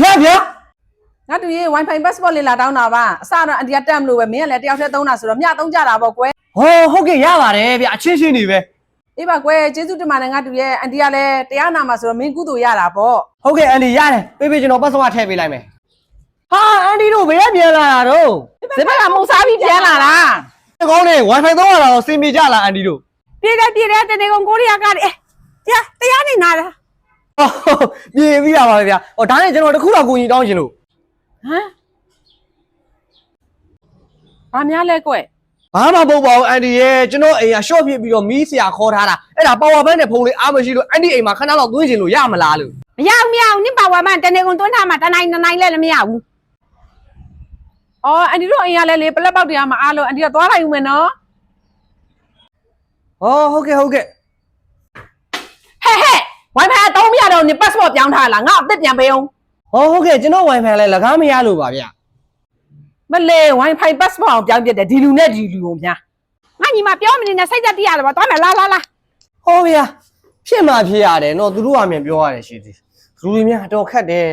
ဗျာငါတူရေး Wi-Fi passport လေးလာတောင်းတာပါအစတော့အန်တီကတက်မလို့ပဲမင်းကလည်းတယောက်တည်းသုံးတာဆိုတော့မျှသုံးကြတာပေါ့ကွယ် ဟောဟုတ်ကဲ့ရပါတယ်ဗျာအချင်းချင်းနေပဲ အေးပါကွယ်ကျေးဇူးတင်ပါတယ်ငါတူရဲ့အန်တီကလည်းတရားနာမှာဆိုတော့မင်းကုသိုလ်ရတာပေါ့ ဟုတ်ကဲ့အန်ဒီရတယ်ပေးကျွန်တော်ပတ်စဝါထည့်ပေးလိုက်မယ်ဟာအန်ဒီတို့ဘယ်ကပြန်လာတာတော့ ဒီဘက်ကမုံစားပြီးပြန်လာတာ ဒီကောင်းနေ Wi-Fi သုံးရတာတော့စင်ပြေကြလားအန်ဒီတို့ ပြည့်တယ်တနေကုန်ကိုရီးယားကလေတရားနေနာတာ ဟောပြေပြီးတာပါပဲဗျာဟောဒါနဲ့ကျွန်တော်တခုတော့ကိုကြီးတောင်းချင်လို့ ဟမ်ဘာများလဲကွယ် ဘာမှမဟုတ်ပါဘူးအန်ဒီရဲ့ကျွန်တော်အိမ်က short ဖြစ်ပြီးတော့မီးဆရာခေါ်ထားတာအဲ့ဒါ power bank နဲ့ဖုန်းလေးအားမရှိလို့အန်ဒီအိမ်မှာခဏလောက်သွင်းချင်လို့ရမလားလို့ မရဘူးနင့်ပါဝါမန်တနေကုန်တွန်းထားမှာတနိုင်လဲလည်းမရဘူး အော်အန်တီတို့အိမ်ကလည်းလေပလက်ပေါက်တရားမအားလို့အန်တီကသွားလိုက်ဦးမယ်နော် ဟောဟုတ်ကဲ့ ဟဲ့ Wi-Fi အသုံးမရတော့နင် passport ပြောင်းထားလားငါအသက်ပြန်ပေးအောင် ဟောဟုတ်ကဲ့ကျွန်တော် Wi-Fi လည်းလက်ကားမရလို့ပါဗျာ မလေ Wi-Fi passport ကိုပြောင်းပြတယ်ဒီလူနဲ့ဒီလူကိုများ ငါညီမပြောမနေနဲ့စိတ်သက်တရတယ်ပါသွားမယ်လာ ဟောဗျာဖြစ်မှဖြစ်ရတယ်နော်သူတို့ကမြန်ပြောရတယ်ရှိသေးလူတွေများတော့ခက်တယ်